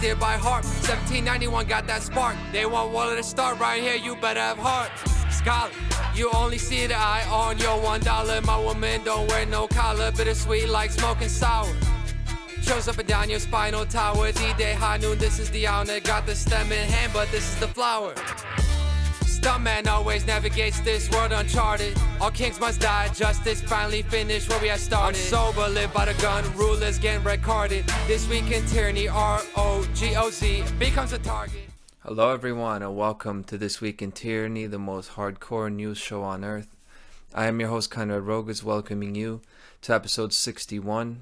it by heart. 1791 got that spark. They want Waller to start right here, you better have heart. Scholar, you only see the eye on your $1. My woman don't wear no collar, bittersweet like smoking sour. Shows up and down your spinal tower. D-Day, high noon, this is the hour. Got the stem in hand, but this is the flower. Stuntman always navigates this world uncharted. All kings must die, justice finally finished where we had started. I'm sober, live by the gun, rulers getting red carded. This week in tyranny, R-O-G-O-Z becomes a target. Hello everyone and welcome to This Week in Tyranny, the most hardcore news show on earth. I am your host Conrad Rogas, welcoming you to episode 61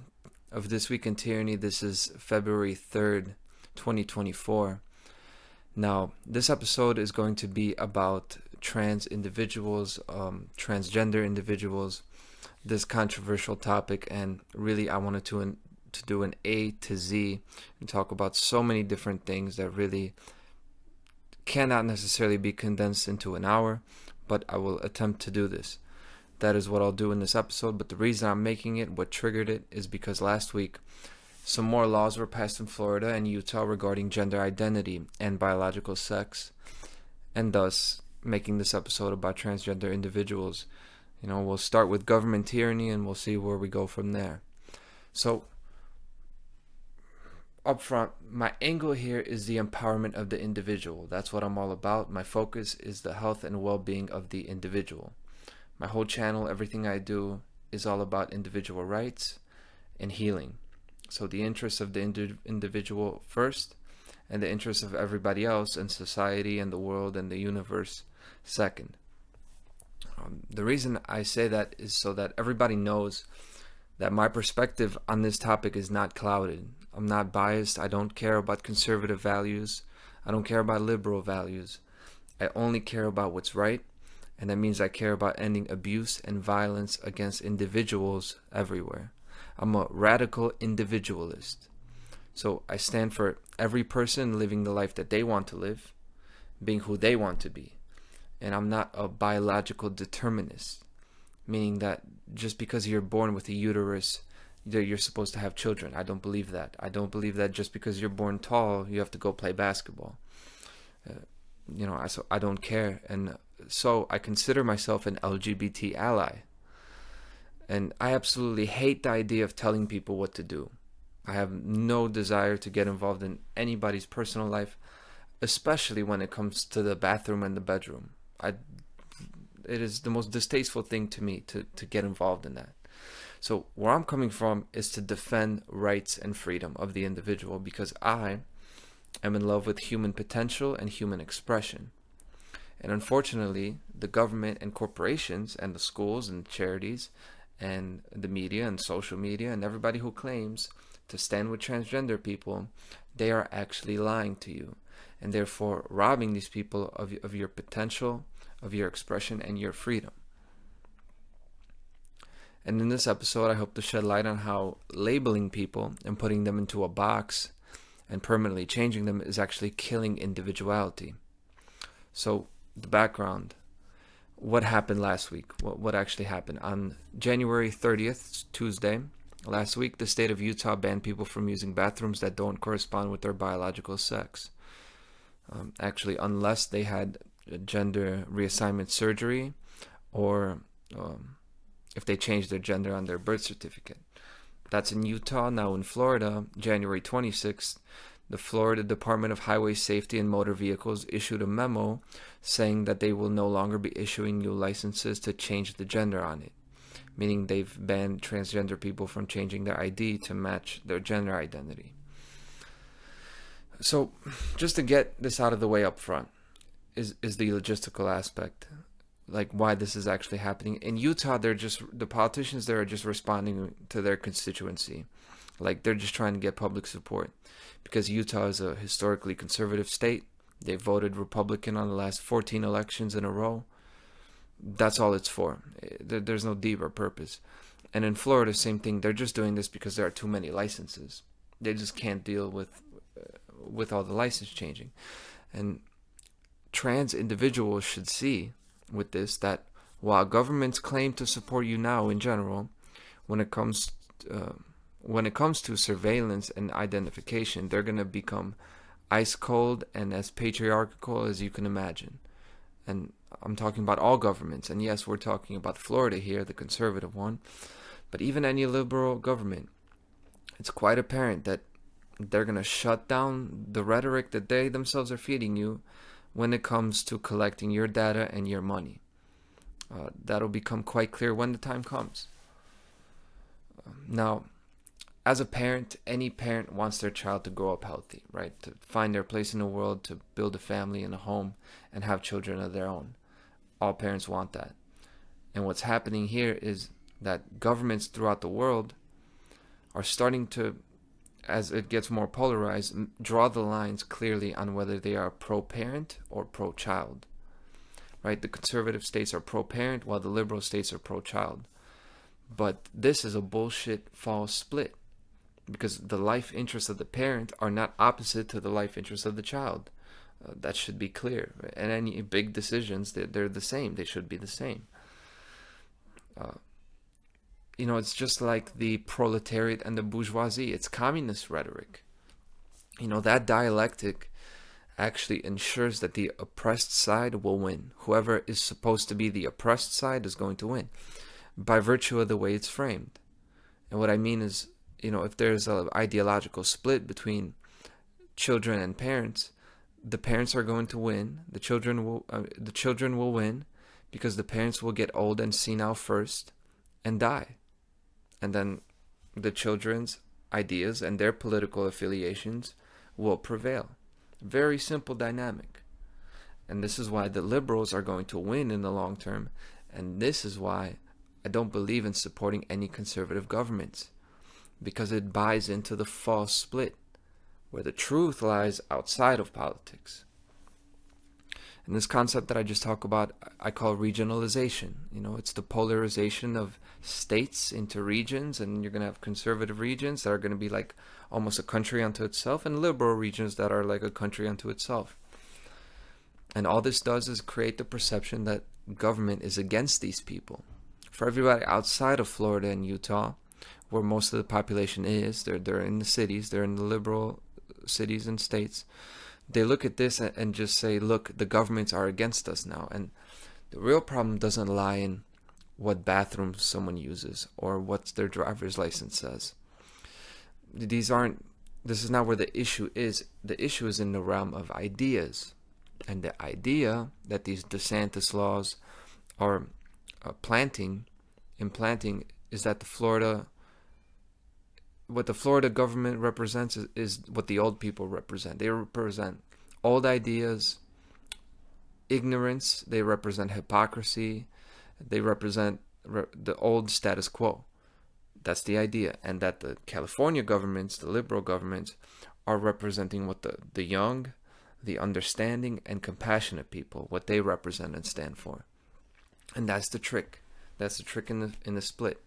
of This Week in Tyranny. This is February 3rd, 2024. Now, this episode is going to be about trans individuals, transgender individuals, this controversial topic, and really I wanted to do an A to Z and talk about so many different things that really cannot necessarily be condensed into an hour, but I will attempt to do this. That is what I'll do in this episode, but the reason I'm making it, what triggered it, is because last week some more laws were passed in Florida and Utah regarding gender identity and biological sex, and thus making this episode about transgender individuals. You know, we'll start with government tyranny and we'll see where we go from there. So, up front, my angle here is the empowerment of the individual. That's what I'm all about. My focus is the health and well-being of the individual. My whole channel, everything I do, is all about individual rights and healing. So the interests of the individual first, and the interests of everybody else in society and the world and the universe second. The reason I say that is so that everybody knows that my perspective on this topic is not clouded. I'm not biased. I don't care about conservative values. I don't care about liberal values. I only care about what's right, and that means I care about ending abuse and violence against individuals everywhere. I'm a radical individualist. So I stand for every person living the life that they want to live, being who they want to be. And I'm not a biological determinist, meaning that just because you're born with a uterus, you're supposed to have children. I don't believe that. I don't believe that just because you're born tall, you have to go play basketball. I don't care. And so I consider myself an LGBT ally. And I absolutely hate the idea of telling people what to do. I have no desire to get involved in anybody's personal life, especially when it comes to the bathroom and the bedroom. It is the most distasteful thing to me to get involved in that. So where I'm coming from is to defend rights and freedom of the individual, because I am in love with human potential and human expression. And unfortunately, the government and corporations and the schools and charities and the media and social media and everybody who claims to stand with transgender people, they are actually lying to you, and therefore robbing these people of your potential, of your expression, and your freedom. And in this episode, I hope to shed light on how labeling people and putting them into a box and permanently changing them is actually killing individuality. So, the background. What happened last week? What actually happened? On January 30th, Tuesday, last week, the state of Utah banned people from using bathrooms that don't correspond with their biological sex. Actually, unless they had gender reassignment surgery or if they changed their gender on their birth certificate. That's in Utah. Now in Florida, January 26th, the Florida Department of Highway Safety and Motor Vehicles issued a memo saying that they will no longer be issuing new licenses to change the gender on it, meaning they've banned transgender people from changing their ID to match their gender identity. So, just to get this out of the way up front, is the logistical aspect, like why this is actually happening. In Utah, the politicians there are just responding to their constituency. Like, they're just trying to get public support. Because Utah is a historically conservative state. They voted Republican on the last 14 elections in a row. That's all it's for. There's no deeper purpose. And in Florida, same thing. They're just doing this because there are too many licenses. They just can't deal with all the license changing. And trans individuals should see with this that while governments claim to support you now in general, when it comes when it comes to surveillance and identification, they're going to become ice cold and as patriarchal as you can imagine. And I'm talking about all governments. And yes, we're talking about Florida here, the conservative one. But even any liberal government, it's quite apparent that they're going to shut down the rhetoric that they themselves are feeding you when it comes to collecting your data and your money. That'll become quite clear when the time comes. Now, as a parent, any parent wants their child to grow up healthy, right? To find their place in the world, to build a family and a home, and have children of their own. All parents want that. And what's happening here is that governments throughout the world are starting to, as it gets more polarized, draw the lines clearly on whether they are pro-parent or pro-child. Right? The conservative states are pro-parent while the liberal states are pro-child. But this is a bullshit false split, because the life interests of the parent are not opposite to the life interests of the child. That should be clear. And any big decisions, they're the same. They should be the same. It's just like the proletariat and the bourgeoisie. It's communist rhetoric. That dialectic actually ensures that the oppressed side will win. Whoever is supposed to be the oppressed side is going to win by virtue of the way it's framed. And what I mean is, if there's an ideological split between children and parents, the parents are going to win. The children will win because the parents will get old and senile first and die. And then the children's ideas and their political affiliations will prevail. Very simple dynamic. And this is why the liberals are going to win in the long term. And this is why I don't believe in supporting any conservative governments, because it buys into the false split where the truth lies outside of politics. And this concept that I just talked about, I call regionalization. It's the polarization of states into regions, and you're going to have conservative regions that are going to be like almost a country unto itself, and liberal regions that are like a country unto itself. And all this does is create the perception that government is against these people. For everybody outside of Florida and Utah, where most of the population is, they're in the cities, they're in the liberal cities and states, they look at this and just say, look, the governments are against us now. And the real problem doesn't lie in what bathrooms someone uses or what their driver's license says. This is not where the issue is. The issue is in the realm of ideas. And the idea that these DeSantis laws are implanting is that what the Florida government represents is what the old people represent. They represent old ideas, ignorance, they represent hypocrisy, they represent the old status quo. That's the idea. And that the California governments, the liberal governments, are representing what the young, the understanding and compassionate people, what they represent and stand for. And that's the trick. That's the trick in the split.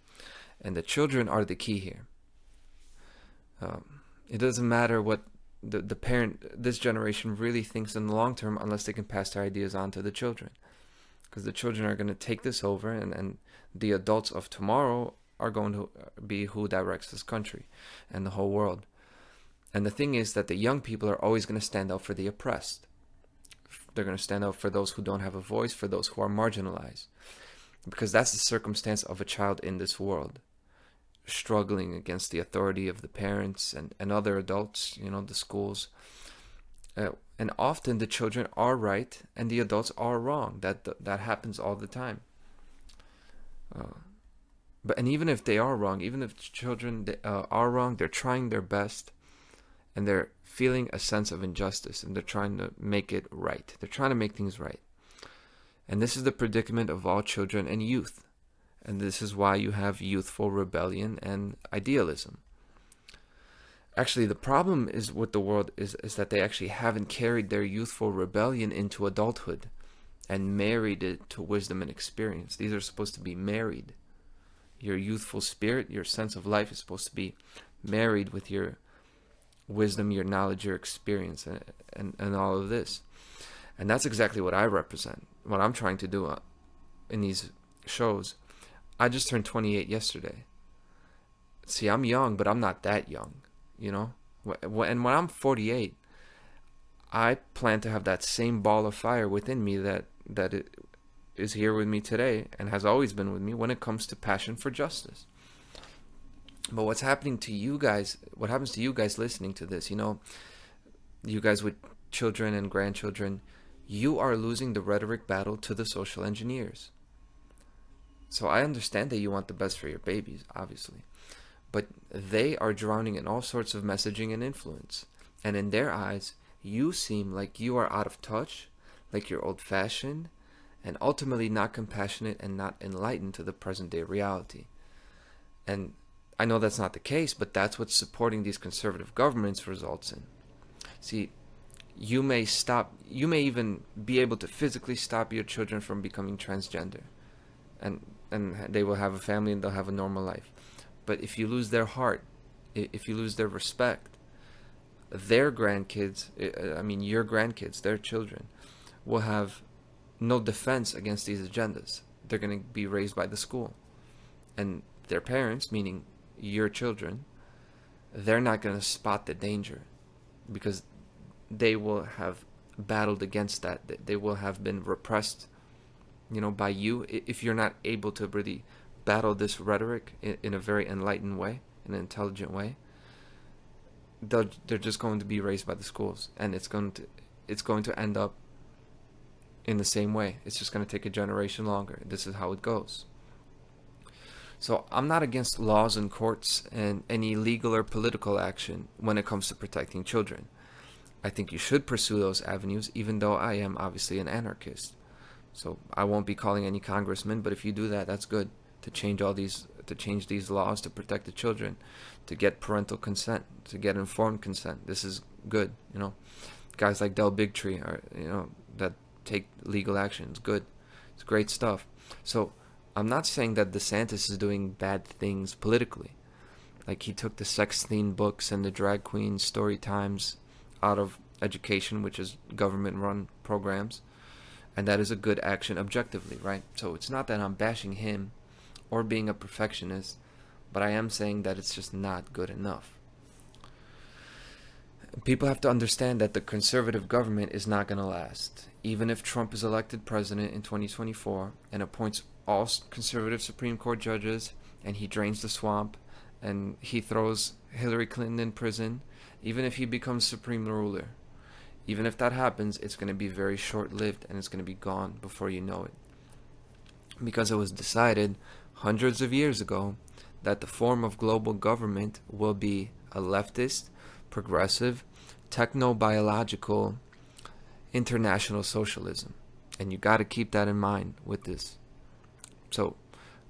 And the children are the key here. It doesn't matter what the parent, this generation really thinks in the long term, unless they can pass their ideas on to the children. Because the children are going to take this over, and the adults of tomorrow are going to be who directs this country and the whole world. And the thing is that the young people are always going to stand up for the oppressed. They're going to stand up for those who don't have a voice, for those who are marginalized. Because that's the circumstance of a child in this world, struggling against the authority of the parents and other adults, the schools. And often the children are right and the adults are wrong. That happens all the time. And even if they are wrong, even if children are wrong, they're trying their best and they're feeling a sense of injustice and they're trying to make it right. They're trying to make things right. And this is the predicament of all children and youth. And this is why you have youthful rebellion and idealism. Actually, the problem is with the world is that they actually haven't carried their youthful rebellion into adulthood and married it to wisdom and experience. These are supposed to be married. Your youthful spirit, your sense of life is supposed to be married with your wisdom, your knowledge, your experience, and all of this. And that's exactly what I represent, what I'm trying to do in these shows. I just turned 28 yesterday. See, I'm young, but I'm not that young, you know? And when I'm 48, I plan to have that same ball of fire within me that it is here with me today and has always been with me when it comes to passion for justice. But what's happening to you guys, what happens to you guys listening to this, you guys with children and grandchildren, you are losing the rhetoric battle to the social engineers. So I understand that you want the best for your babies, obviously. But they are drowning in all sorts of messaging and influence. And in their eyes, you seem like you are out of touch, like you're old-fashioned, and ultimately not compassionate and not enlightened to the present-day reality. And I know that's not the case, but that's what supporting these conservative governments results in. See, you may even be able to physically stop your children from becoming transgender. And they will have a family and they'll have a normal life. But if you lose their heart, if you lose their respect, their grandkids, your grandkids, their children, will have no defense against these agendas. They're going to be raised by the school. And their parents, meaning your children, they're not going to spot the danger because they will have battled against that. They will have been repressed, by you. If you're not able to really battle this rhetoric in a very enlightened way, in an intelligent way, they're just going to be raised by the schools, and it's going to end up in the same way. It's just going to take a generation longer. This is how it goes. So I'm not against laws and courts and any legal or political action when it comes to protecting children. I think you should pursue those avenues, even though I am obviously an anarchist. So I won't be calling any congressman, but if you do that, that's good. To change these laws to protect the children, to get parental consent, to get informed consent. This is good, Guys like Del Bigtree are, that take legal action. It's good. It's great stuff. So I'm not saying that DeSantis is doing bad things politically. Like he took the sex-themed books and the drag queen story times out of education, which is government-run programs. And that is a good action objectively, right? So it's not that I'm bashing him or being a perfectionist, but I am saying that it's just not good enough. People have to understand that the conservative government is not going to last. Even if Trump is elected president in 2024 and appoints all conservative Supreme Court judges, and he drains the swamp, and he throws Hillary Clinton in prison, even if he becomes supreme ruler, even if that happens, it's going to be very short-lived, and it's going to be gone before you know it. Because it was decided hundreds of years ago that the form of global government will be a leftist, progressive, techno-biological, international socialism. And you got to keep that in mind with this. So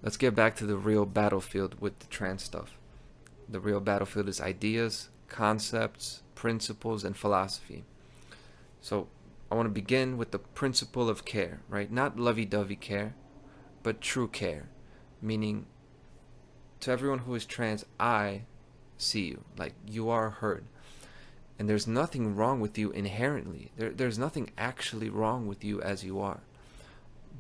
let's get back to the real battlefield with the trans stuff. The real battlefield is ideas, concepts, principles, and philosophy. So I want to begin with the principle of care, right? Not lovey-dovey care, but true care. Meaning, to everyone who is trans, I see you. Like, you are heard. And there's nothing wrong with you inherently. There's nothing actually wrong with you as you are.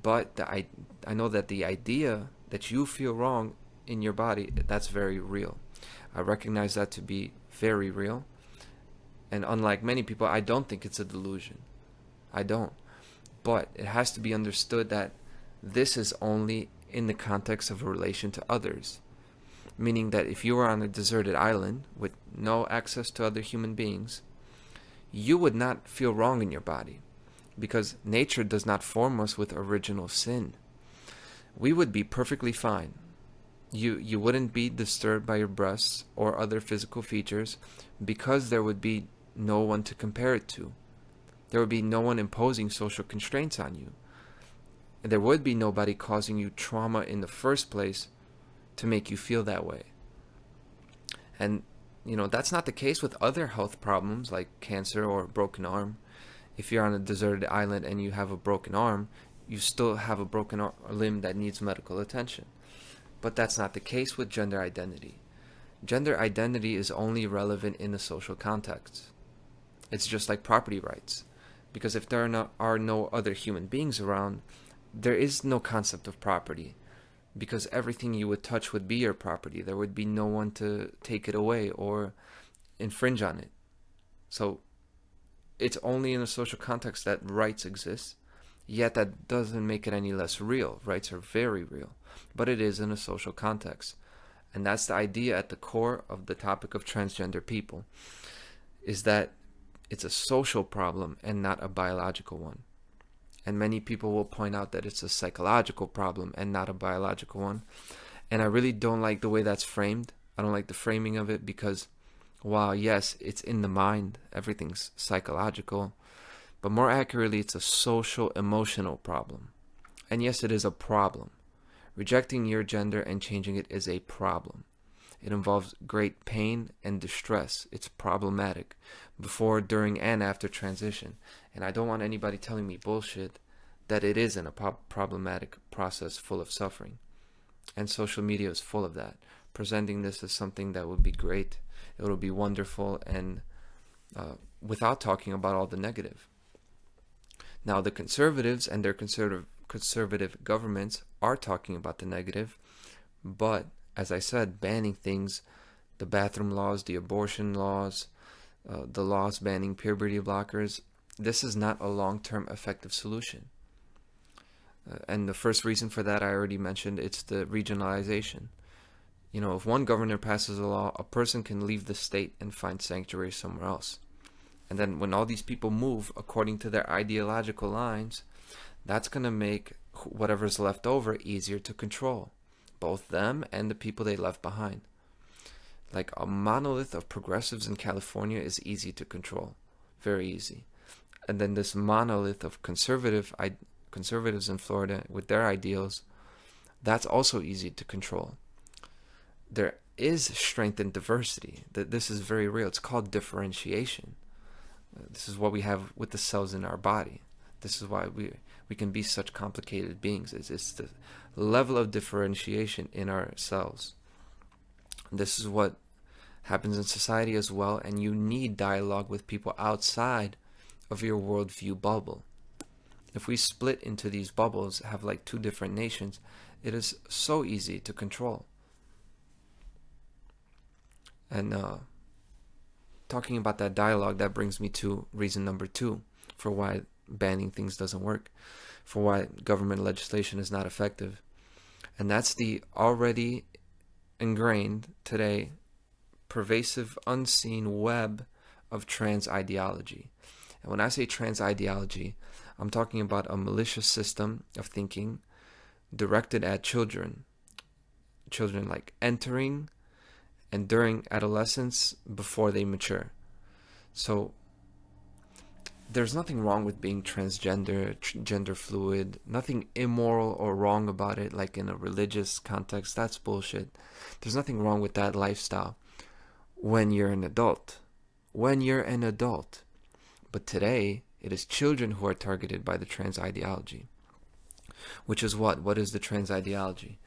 But I know that the idea that you feel wrong in your body, that's very real. I recognize that to be very real. And unlike many people, I don't think it's a delusion. I don't. But it has to be understood that this is only in the context of a relation to others. Meaning that if you were on a deserted island with no access to other human beings, you would not feel wrong in your body, because nature does not form us with original sin. We would be perfectly fine. You wouldn't be disturbed by your breasts or other physical features, because there would be no one to compare it to. There would be no one imposing social constraints on you. And there would be nobody causing you trauma in the first place to make you feel that way. And, that's not the case with other health problems like cancer or a broken arm. If you're on a deserted island and you have a broken arm, you still have a broken limb that needs medical attention. But that's not the case with gender identity. Gender identity is only relevant in the social context. It's just like property rights. Because if there are no other human beings around, there is no concept of property. because everything you would touch would be your property. There would be no one to take it away or infringe on it. So it's only in a social context that rights exist, yet that doesn't make it any less real. Rights are very real, but it is in a social context. And that's the idea at the core of the topic of transgender people, is that it's a social problem and not a biological one. And many people will point out that it's a psychological problem and not a biological one. And I really don't like the way that's framed. I don't like the framing of it, because while yes, it's in the mind, everything's psychological, but more accurately, it's a social emotional problem. And yes, it is a problem. Rejecting your gender and changing it is a problem. It involves great pain and distress. It's problematic before, during, and after transition. And I don't want anybody telling me bullshit that it isn't a problematic process full of suffering. And social media is full of that, presenting this as something that would be great, it would be wonderful, and without talking about all the negative. Now, the conservatives and their conservative governments are talking about the negative, but as I said, banning things, the bathroom laws, the abortion laws, the laws banning puberty blockers, this is not a long-term effective solution. And the first reason for that I already mentioned, it's the regionalization. You know, if one governor passes a law, a person can leave the state and find sanctuary somewhere else. And then when all these people move according to their ideological lines, that's going to make whatever's left over easier to control, both them and the people they left behind. Like a monolith of progressives in California is easy to control, very easy. And then this monolith of conservatives in Florida with their ideals, that's also easy to control. There is strength in diversity. This is very real. It's called differentiation. This is what we have with the cells in our body. This is why we can be such complicated beings. It's the level of differentiation in our cells. This is what happens in society as well, and you need dialogue with people outside of your worldview bubble. If we split into these bubbles, have like two different nations, it is so easy to control. And talking about that dialogue, that brings me to reason number 2 for why banning things doesn't work, for why government legislation is not effective. And that's the already ingrained today, pervasive, unseen web of trans ideology. And when I say trans ideology, I'm talking about a malicious system of thinking directed at children like entering and during adolescence before they mature. So there's nothing wrong with being transgender, gender fluid, nothing immoral or wrong about it, like in a religious context. That's bullshit. There's nothing wrong with that lifestyle when you're an adult. But today, it is children who are targeted by the trans ideology. Which is what? What is the trans ideology?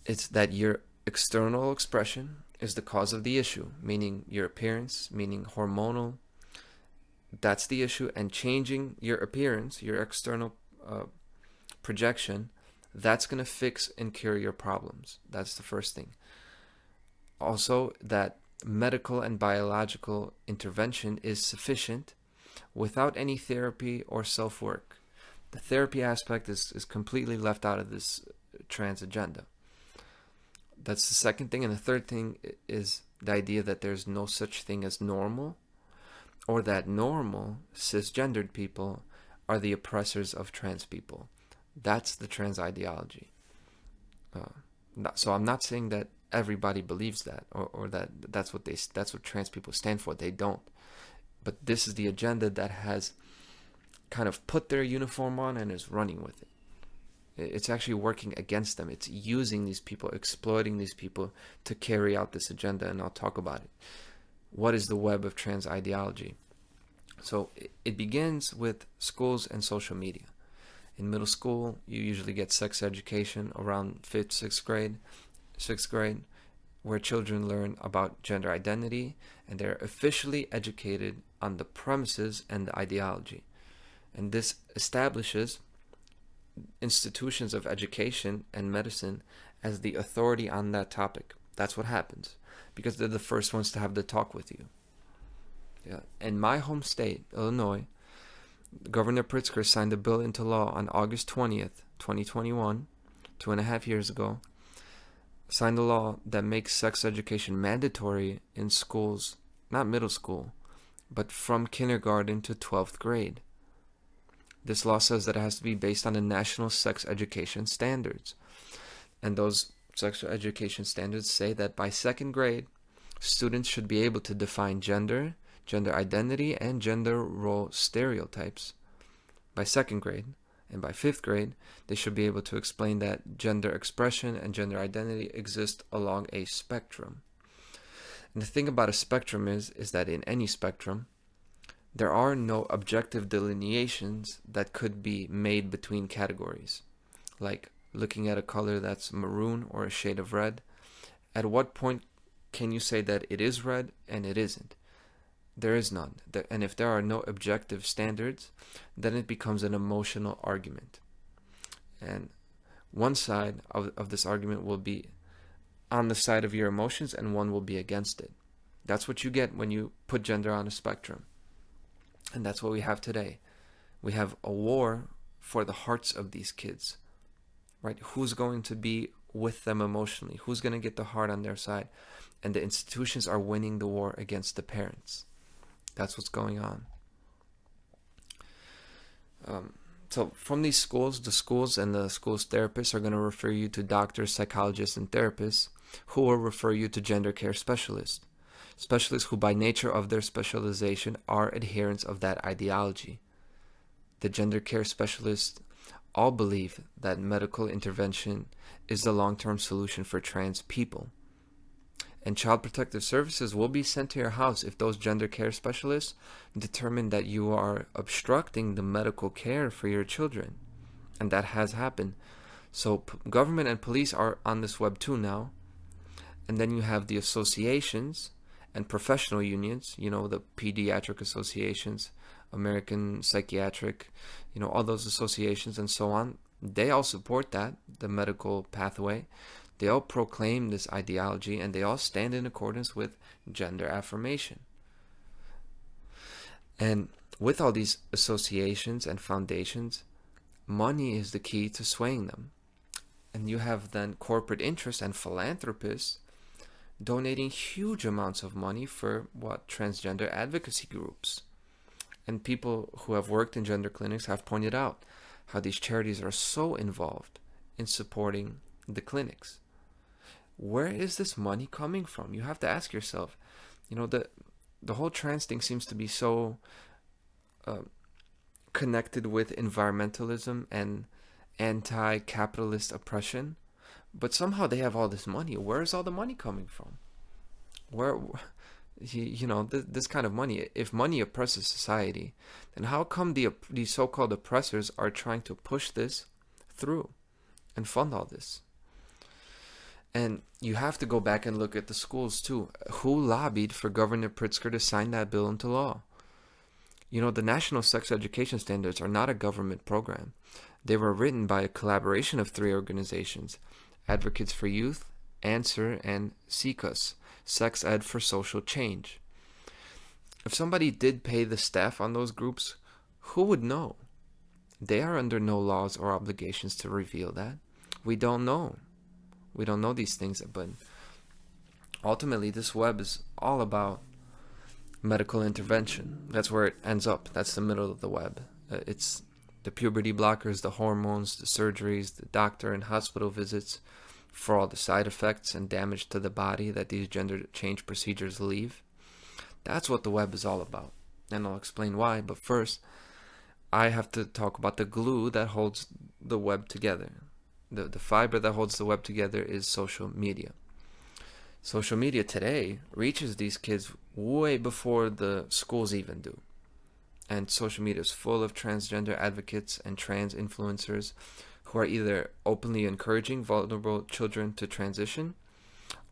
It's that your external expression is the cause of the issue, meaning your appearance, meaning hormonal. That's the issue. And changing your appearance, your external projection, that's going to fix and cure your problems. That's the first thing. Also, that medical and biological intervention is sufficient without any therapy or self-work. The therapy aspect is completely left out of this trans agenda. That's the second thing. And the third thing is the idea that there's no such thing as normal, or that normal cisgendered people are the oppressors of trans people. That's the trans ideology. So I'm not saying that everybody believes that, or that's what trans people stand for. They don't. But this is the agenda that has kind of put their uniform on and is running with it. It's actually working against them. It's using these people, exploiting these people to carry out this agenda, and I'll talk about it. What is the web of trans ideology? So it begins with schools and social media. In middle school, you usually get sex education around 5th, 6th grade, where children learn about gender identity, and they're officially educated on the premises and the ideology. And this establishes institutions of education and medicine as the authority on that topic. That's what happens, because they're the first ones to have the talk with you. Yeah. In my home state, Illinois, Governor Pritzker signed a bill into law on August 20th, 2021, 2.5 years ago, signed a law that makes sex education mandatory in schools, not middle school, but from kindergarten to 12th grade. This law says that it has to be based on the national sex education standards. And those sex education standards say that by 2nd grade, students should be able to define gender, gender identity, and gender role stereotypes by 2nd grade. And by 5th grade, they should be able to explain that gender expression and gender identity exist along a spectrum. And the thing about a spectrum is that in any spectrum, there are no objective delineations that could be made between categories. Like looking at a color that's maroon or a shade of red, at what point can you say that it is red and it isn't? There is none. And if there are no objective standards, then it becomes an emotional argument. And one side of this argument will be on the side of your emotions, and one will be against it. That's what you get when you put gender on a spectrum. And that's what we have today. We have a war for the hearts of these kids, right? Who's going to be with them emotionally? Who's going to get the heart on their side? And the institutions are winning the war against the parents. That's what's going on. So from these schools, the schools and the school's therapists are going to refer you to doctors, psychologists, and therapists who will refer you to gender care specialists. Specialists who by nature of their specialization are adherents of that ideology. The gender care specialists all believe that medical intervention is the long-term solution for trans people. And Child Protective Services will be sent to your house if those gender care specialists determine that you are obstructing the medical care for your children. And that has happened. So government and police are on this web too now. And then you have the associations and professional unions, the pediatric associations, American Psychiatric, all those associations and so on. They all support that, the medical pathway. They all proclaim this ideology, and they all stand in accordance with gender affirmation. And with all these associations and foundations, money is the key to swaying them. And you have then corporate interests and philanthropists donating huge amounts of money for transgender advocacy groups. And people who have worked in gender clinics have pointed out how these charities are so involved in supporting the clinics. Where is this money coming from? You have to ask yourself. The whole trans thing seems to be so connected with environmentalism and anti-capitalist oppression, but somehow they have all this money. Where is all the money coming from? This kind of money, if money oppresses society, then how come these so-called oppressors are trying to push this through and fund all this? And you have to go back and look at the schools too. Who lobbied for Governor Pritzker to sign that bill into law? The National Sex Education Standards are not a government program. They were written by a collaboration of 3 organizations: Advocates for Youth, Answer, and SECUS, Sex Ed for Social Change. If somebody did pay the staff on those groups, who would know? They are under no laws or obligations to reveal that. We don't know. We don't know these things, but ultimately this web is all about medical intervention. That's where it ends up. That's the middle of the web. It's the puberty blockers, the hormones, the surgeries, the doctor and hospital visits for all the side effects and damage to the body that these gender change procedures leave. That's what the web is all about. And I'll explain why, but first I have to talk about the glue that holds the web together. The fiber that holds the web together is social media. Social media today reaches these kids way before the schools even do. And social media is full of transgender advocates and trans influencers who are either openly encouraging vulnerable children to transition,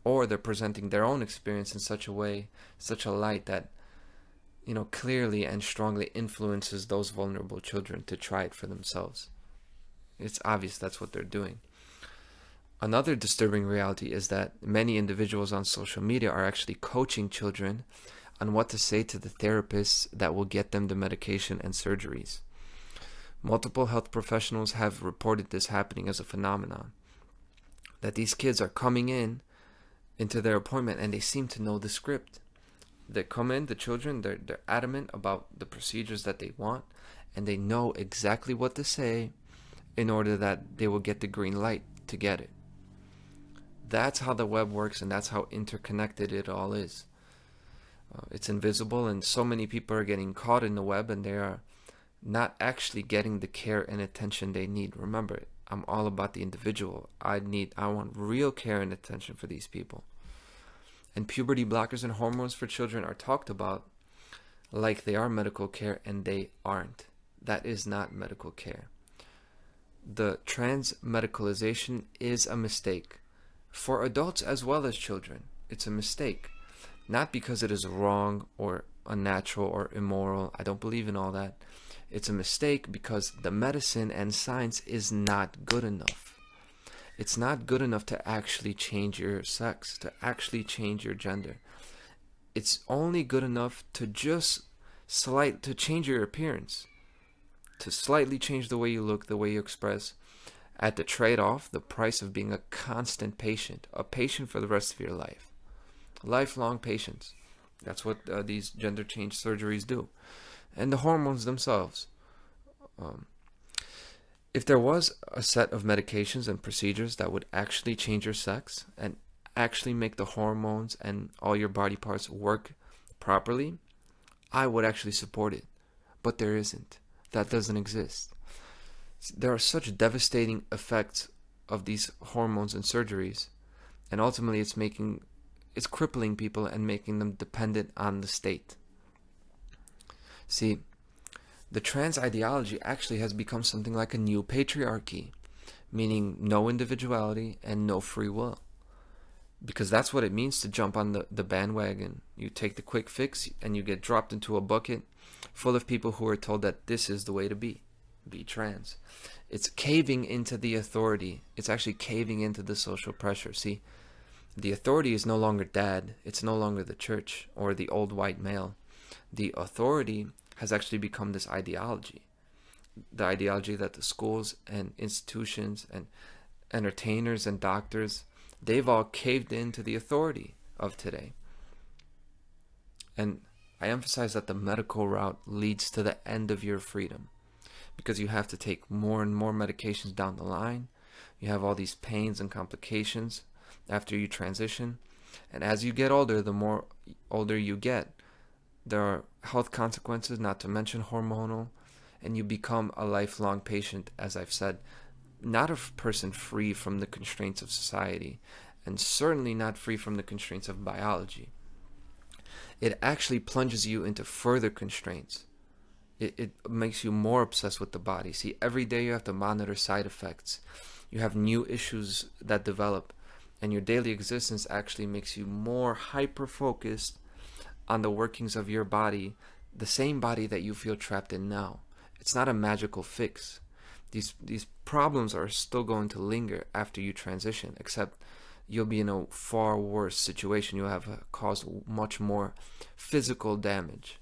or they're presenting their own experience in such a way, such a light that, clearly and strongly influences those vulnerable children to try it for themselves. It's obvious that's what they're doing. Another disturbing reality is that many individuals on social media are actually coaching children on what to say to the therapists that will get them the medication and surgeries. Multiple health professionals have reported this happening as a phenomenon. That these kids are coming into their appointment and they seem to know the script. They come in, the children, they're adamant about the procedures that they want, and they know exactly what to say in order that they will get the green light to get it. That's how the web works, and that's how interconnected it all is. It's invisible, and so many people are getting caught in the web, and they are not actually getting the care and attention they need. Remember, I'm all about the individual. I want real care and attention for these people. And puberty blockers and hormones for children are talked about like they are medical care, and they aren't. That is not medical care. The trans medicalization is a mistake for adults as well as children. It's a mistake, not because it is wrong or unnatural or immoral. I don't believe in all that. It's a mistake because the medicine and science is not good enough. It's not good enough to actually change your sex, to actually change your gender. It's only good enough to just to change your appearance, to slightly change the way you look, the way you express, at the trade-off, the price of being a constant patient, a patient for the rest of your life. Lifelong patients. That's what these gender change surgeries do. And the hormones themselves. If there was a set of medications and procedures that would actually change your sex and actually make the hormones and all your body parts work properly, I would actually support it. But there isn't. That doesn't exist. There are such devastating effects of these hormones and surgeries, and ultimately it's crippling people and making them dependent on the state. See, the trans ideology actually has become something like a new patriarchy, meaning no individuality and no free will. Because that's what it means to jump on the bandwagon. You take the quick fix and you get dropped into a bucket full of people who are told that this is the way to be trans. It's caving into the authority. It's actually caving into the social pressure. See, the authority is no longer dad. It's no longer the church or the old white male. The authority has actually become this ideology. The ideology that the schools and institutions and entertainers and doctors, they've all caved into the authority of today. And I emphasize that the medical route leads to the end of your freedom, because you have to take more and more medications down the line. You have all these pains and complications after you transition. And as you get older, the more older you get, there are health consequences, not to mention hormonal, and you become a lifelong patient, as I've said, not a person free from the constraints of society, and certainly not free from the constraints of biology. It actually plunges you into further constraints. It makes you more obsessed with the body. See, every day you have to monitor side effects. You have new issues that develop, and your daily existence actually makes you more hyper-focused on the workings of your body, the same body that you feel trapped in now. It's not a magical fix. These problems are still going to linger after you transition, except you'll be in a far worse situation. You'll have caused much more physical damage.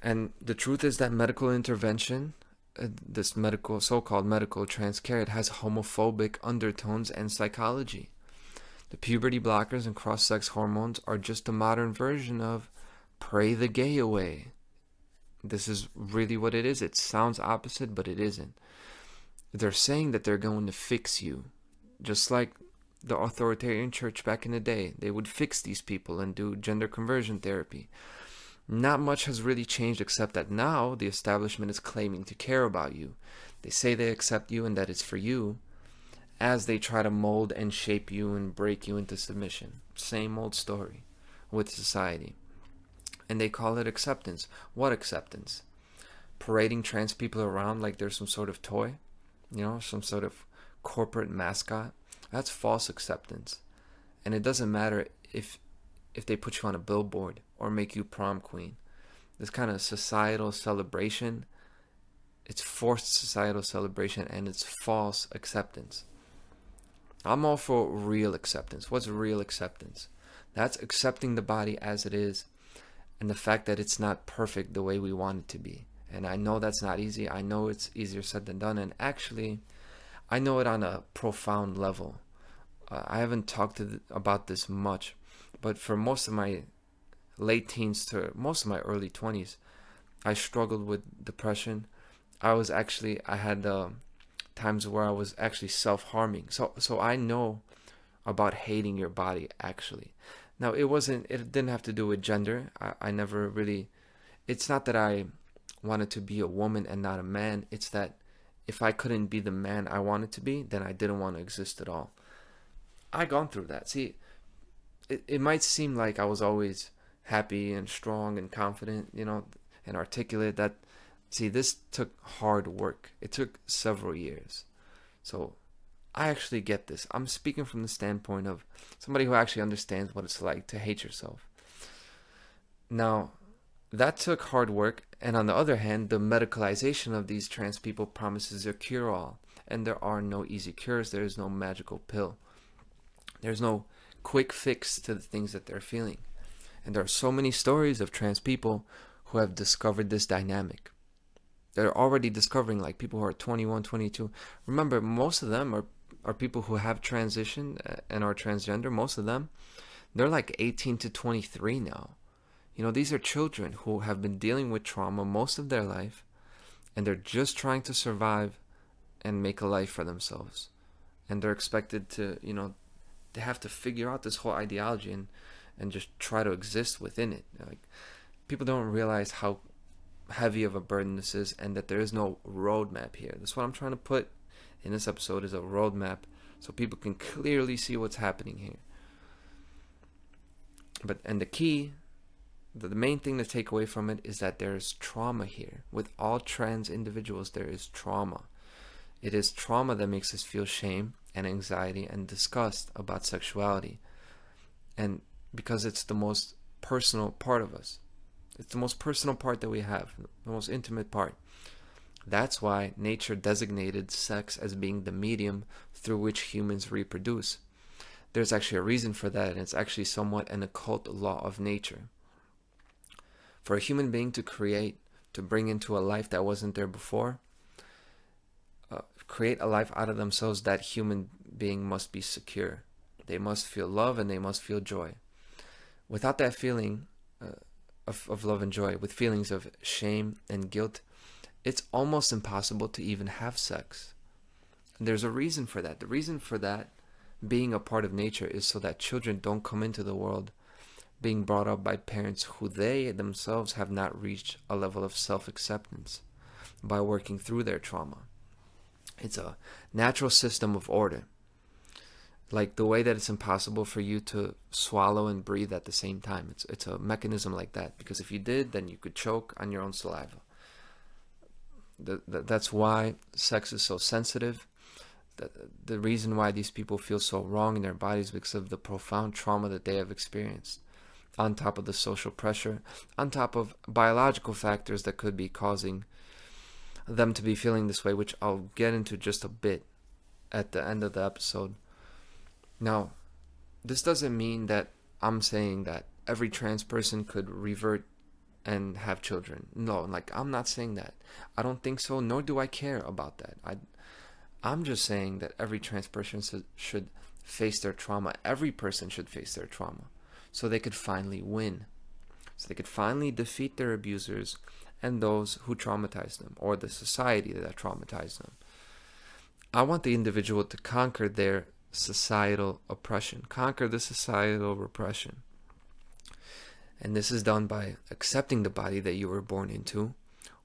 And the truth is that medical intervention, this so-called medical trans care, it has homophobic undertones and psychology. The puberty blockers and cross-sex hormones are just a modern version of pray the gay away. This is really what it is. It sounds opposite, but it isn't. They're saying that they're going to fix you, just like the authoritarian church back in the day. They would fix these people and do gender conversion therapy. Not much has really changed, except that now the establishment is claiming to care about you. They say they accept you and that it's for you, as they try to mold and shape you and break you into submission. Same old story with society. And they call it acceptance. What acceptance? Parading trans people around like they're some sort of toy? Some sort of corporate mascot? That's false acceptance. And it doesn't matter if they put you on a billboard or make you prom queen. This kind of societal celebration, It's forced societal celebration and it's false acceptance. I'm all for real acceptance. What's real acceptance? That's accepting the body as it is and the fact that it's not perfect the way we want it to be. And I know that's not easy. I know it's easier said than done. And actually, I know it on a profound level. I haven't talked about this much, but for most of my late teens to most of my early 20s, I struggled with depression. I had times where I was actually self-harming. So I know about hating your body, actually. Now, it didn't have to do with gender. I never really, it's not that I wanted to be a woman and not a man. It's that if I couldn't be the man I wanted to be, then I didn't want to exist at all. I gone through that. See, it might seem like I was always happy and strong and confident, and articulate. This took hard work. It took several years. So I actually get this. I'm speaking from the standpoint of somebody who actually understands what it's like to hate yourself. Now, that took hard work, and on the other hand, the medicalization of these trans people promises a cure-all, and there are no easy cures. There is no magical pill. There's no quick fix to the things that they're feeling. And there are so many stories of trans people who have discovered this dynamic. They're already discovering, like people who are 21, 22. Remember, most of them are people who have transitioned and are transgender. Most of them, they're like 18 to 23 now. These are children who have been dealing with trauma most of their life, and they're just trying to survive and make a life for themselves. And they're expected to, they have to figure out this whole ideology and just try to exist within it. Like, people don't realize how heavy of a burden this is, and that there is no roadmap here. That's what I'm trying to put in this episode, is a roadmap so people can clearly see what's happening here. And the key, the main thing to take away from it is that there is trauma here. With all trans individuals, there is trauma. It is trauma that makes us feel shame and anxiety and disgust about sexuality. And because it's the most personal part of us. It's the most personal part that we have, the most intimate part. That's why nature designated sex as being the medium through which humans reproduce. There's actually a reason for that, and it's actually somewhat an occult law of nature. For a human being to create, to bring into a life that wasn't there before, create a life out of themselves, that human being must be secure. They must feel love and they must feel joy. Without that feeling of love and joy, with feelings of shame and guilt, it's almost impossible to even have sex. And there's a reason for that. The reason for that being a part of nature is so that children don't come into the world being brought up by parents who they themselves have not reached a level of self-acceptance by working through their trauma. It's a natural system of order. Like the way that it's impossible for you to swallow and breathe at the same time. It's a mechanism like that. Because if you did, then you could choke on your own saliva. That's why sex is so sensitive. The reason why these people feel so wrong in their bodies is because of the profound trauma that they have experienced. On top of the social pressure, on top of biological factors that could be causing them to be feeling this way, which I'll get into just a bit at the end of the episode. Now, this doesn't mean that I'm saying that every trans person could revert and have children. No, I'm not saying that. I don't think so, nor do I care about that. I'm just saying that every trans person should face their trauma. Every person should face their trauma so they could finally win. So they could finally defeat their abusers and those who traumatize them, or the society that traumatized them. I want the individual to conquer their societal oppression, conquer the societal repression. And this is done by accepting the body that you were born into,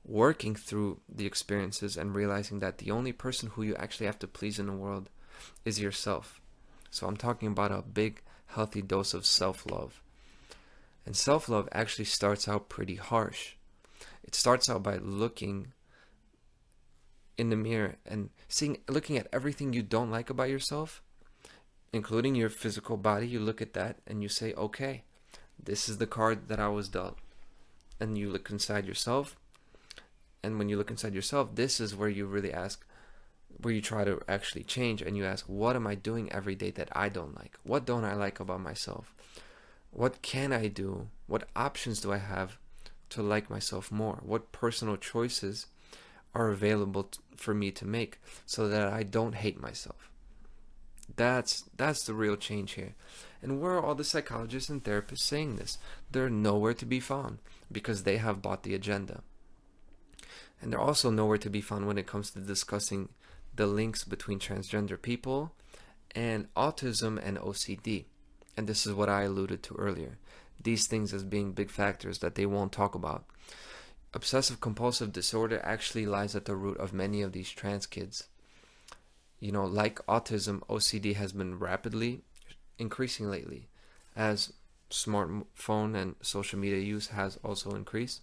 working through the experiences, and realizing that the only person who you actually have to please in the world is yourself. So I'm talking about a big, healthy dose of self-love. And self-love actually starts out pretty harsh. It starts out by looking in the mirror and looking at everything you don't like about yourself, including your physical body. You look at that and you say, okay, this is the card that I was dealt. And you look inside yourself And when you look inside yourself, this is where you really ask, where you try to actually change, and you ask, what am I doing every day that I don't like? What don't I like about myself? What can I do? What options do I have to like myself more? What personal choices are available for me to make so that I don't hate myself? That's the real change here. And where are all the psychologists and therapists saying this? They're nowhere to be found because they have bought the agenda. And they're also nowhere to be found when it comes to discussing the links between transgender people and autism and OCD. And this is what I alluded to earlier. These things as being big factors that they won't talk about. Obsessive compulsive disorder actually lies at the root of many of these trans kids. You know, like autism, OCD has been rapidly increasing lately as smartphone and social media use has also increased.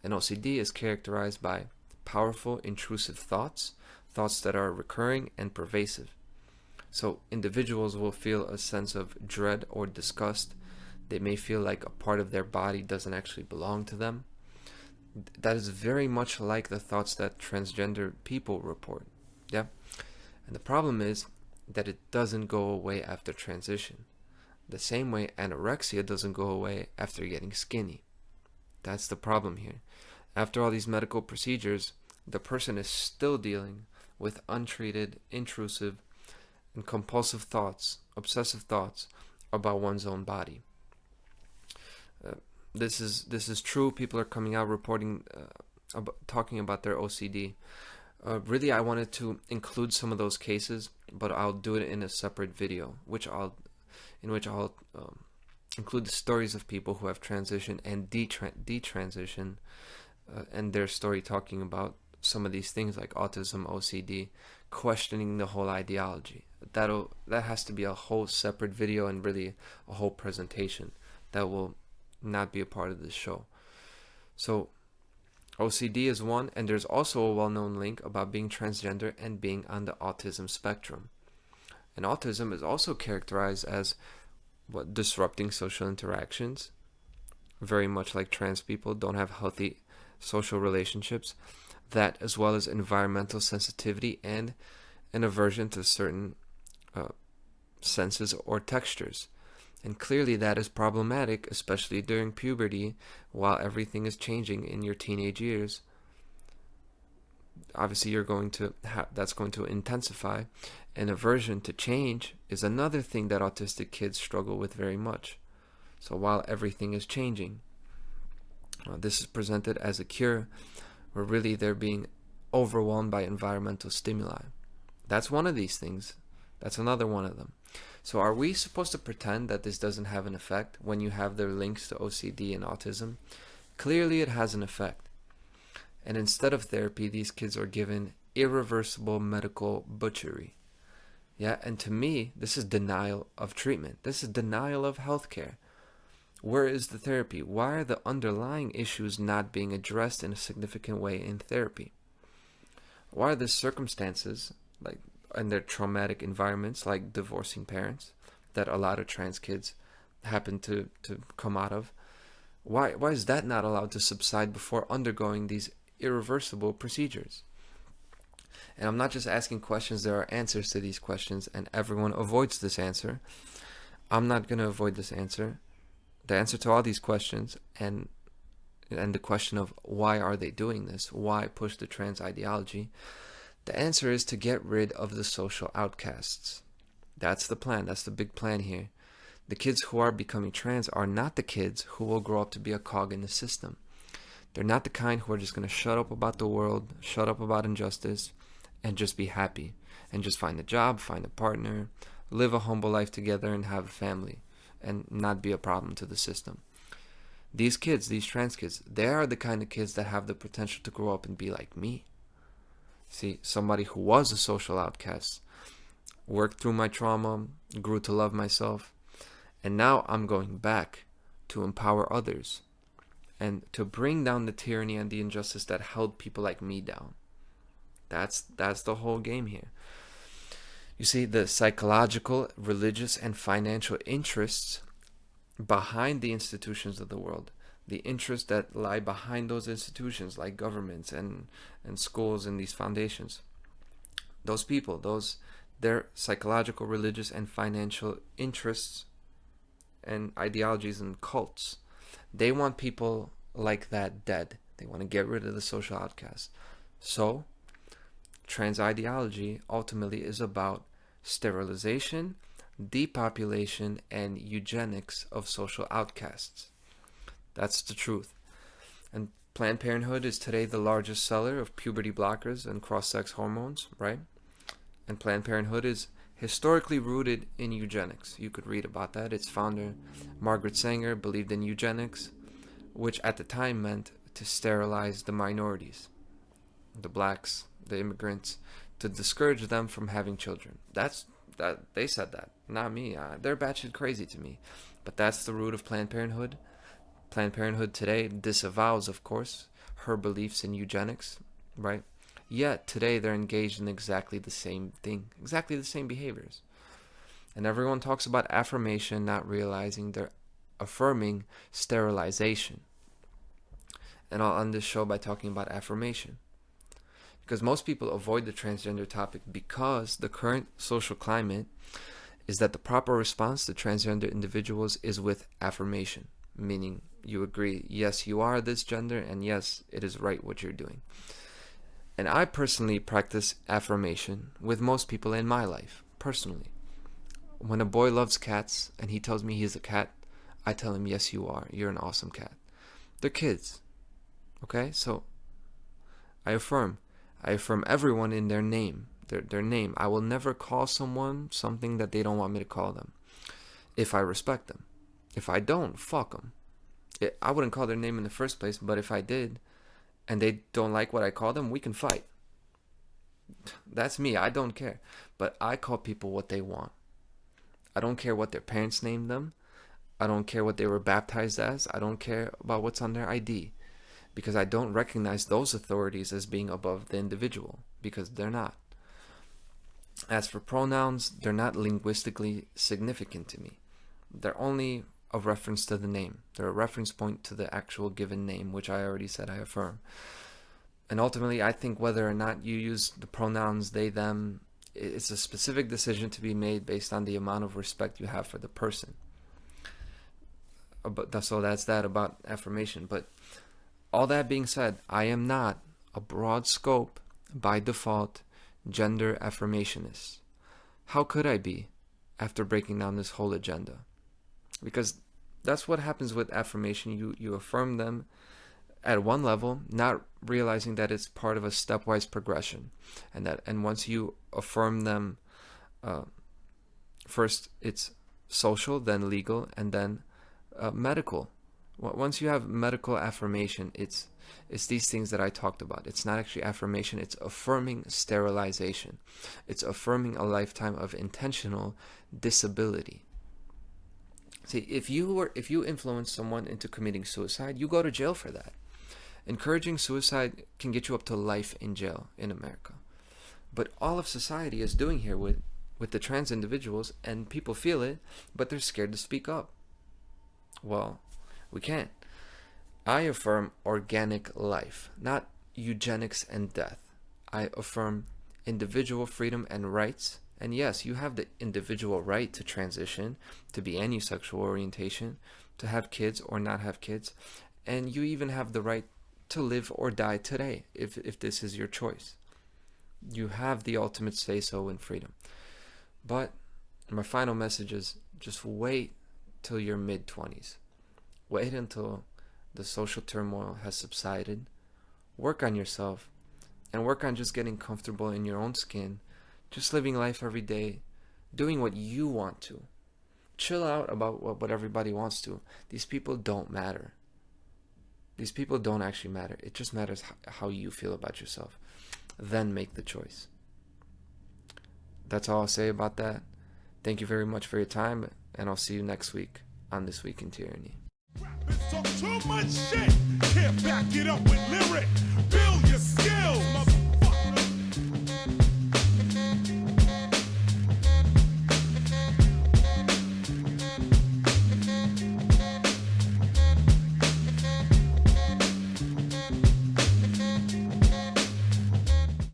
And OCD is characterized by powerful, intrusive thoughts that are recurring and pervasive. So individuals will feel a sense of dread or disgust. They may feel like a part of their body doesn't actually belong to them. That is very much like the thoughts that transgender people report. Yeah. And the problem is that it doesn't go away after transition. The same way anorexia doesn't go away after getting skinny. That's the problem here. After all these medical procedures, the person is still dealing with untreated, intrusive, and compulsive thoughts, obsessive thoughts about one's own body. This is true. People are coming out reporting, talking about their OCD. Really, I wanted to include some of those cases, but I'll do it in a separate video, in which I'll include the stories of people who have transitioned and detransitioned, and their story talking about some of these things like autism, OCD, questioning the whole ideology. That has to be a whole separate video and really a whole presentation that will not be a part of this show. So OCD is one, and there's also a well-known link about being transgender and being on the autism spectrum. And autism is also characterized as disrupting social interactions, very much like trans people don't have healthy social relationships, that as well as environmental sensitivity and an aversion to certain senses or textures. And clearly that is problematic, especially during puberty, while everything is changing in your teenage years. Obviously, that's going to intensify. And aversion to change is another thing that autistic kids struggle with very much. So while everything is changing, this is presented as a cure, where really they're being overwhelmed by environmental stimuli. That's one of these things. That's another one of them. So are we supposed to pretend that this doesn't have an effect when you have their links to OCD and autism? Clearly it has an effect. And instead of therapy, these kids are given irreversible medical butchery. Yeah, and to me, this is denial of treatment. This is denial of healthcare. Where is the therapy? Why are the underlying issues not being addressed in a significant way in therapy? Why are the circumstances, like in their traumatic environments, like divorcing parents, that a lot of trans kids happen to come out of, why is that not allowed to subside before undergoing these irreversible procedures? And I'm not just asking questions, there are answers to these questions, and everyone avoids this answer. I'm not going to avoid this answer. The answer to all these questions, and the question of why are they doing this, why push the trans ideology, the answer is to get rid of the social outcasts. That's the plan. That's the big plan here. The kids who are becoming trans are not the kids who will grow up to be a cog in the system. They're not the kind who are just going to shut up about the world, shut up about injustice, and just be happy, and just find a job, find a partner, live a humble life together, and have a family, and not be a problem to the system. These kids, these trans kids, they are the kind of kids that have the potential to grow up and be like me. See, somebody who was a social outcast, worked through my trauma, grew to love myself, and now I'm going back to empower others and to bring down the tyranny and the injustice that held people like me down. That's the whole game here. You see, the psychological, religious, and financial interests behind the institutions of the world, the interests that lie behind those institutions, like governments and schools and these foundations. Those people, their psychological, religious, and financial interests and ideologies and cults, they want people like that dead. They want to get rid of the social outcasts. So, trans ideology ultimately is about sterilization, depopulation, and eugenics of social outcasts. That's the truth. And Planned Parenthood is today the largest seller of puberty blockers and cross-sex hormones, right? And Planned Parenthood is historically rooted in eugenics. You could read about that. Its founder, Margaret Sanger, believed in eugenics, which at the time meant to sterilize the minorities, the blacks, the immigrants, to discourage them from having children. They said that, not me. They're batshit crazy to me. But that's the root of Planned Parenthood. Planned Parenthood today disavows, of course, her beliefs in eugenics, right? Yet today they're engaged in exactly the same thing, exactly the same behaviors. And everyone talks about affirmation, not realizing they're affirming sterilization. And I'll end this show by talking about affirmation. Because most people avoid the transgender topic because the current social climate is that the proper response to transgender individuals is with affirmation, meaning you agree, yes, you are this gender, and yes, it is right what you're doing. And I personally practice affirmation with most people in my life, personally. When a boy loves cats and he tells me he's a cat, I tell him, yes, you are. You're an awesome cat. They're kids. Okay? So I affirm everyone in their name. Their name. I will never call someone something that they don't want me to call them, if I respect them. If I don't, fuck them. I wouldn't call their name in the first place, but if I did, and they don't like what I call them, we can fight. That's me. I don't care. But I call people what they want. I don't care what their parents named them. I don't care what they were baptized as. I don't care about what's on their ID. Because I don't recognize those authorities as being above the individual. Because they're not. As for pronouns, they're not linguistically significant to me. They're only a reference to the name. They're a reference point to the actual given name, which I already said I affirm. And ultimately, I think whether or not you use the pronouns they, them, it's a specific decision to be made based on the amount of respect you have for the person. So that's that about affirmation. But all that being said, I am not a broad scope, by default, gender affirmationist. How could I be after breaking down this whole agenda? Because that's what happens with affirmation. You affirm them at one level, not realizing that it's part of a stepwise progression, and once you affirm them, first it's social, then legal, and then medical. Once you have medical affirmation, it's these things that I talked about. It's not actually affirmation, it's affirming sterilization. It's affirming a lifetime of intentional disability. See, if you influence someone into committing suicide, you go to jail for that. Encouraging suicide can get you up to life in jail in America. But all of society is doing here with the trans individuals, and people feel it, but they're scared to speak up. Well, we can't. I affirm organic life, not eugenics and death. I affirm individual freedom and rights. And yes, you have the individual right to transition, to be any sexual orientation, to have kids or not have kids. And you even have the right to live or die today, if this is your choice. You have the ultimate say-so in freedom. But my final message is just wait till your mid-20s. Wait until the social turmoil has subsided. Work on yourself and work on just getting comfortable in your own skin. Just living life every day, doing what you want to. Chill out about what everybody wants to. These people don't matter. These people don't actually matter. It just matters how you feel about yourself. Then make the choice. That's all I'll say about that. Thank you very much for your time, and I'll see you next week on This Week in Tyranny. Talk too much shit, can't back it up with lyric. Build your skills.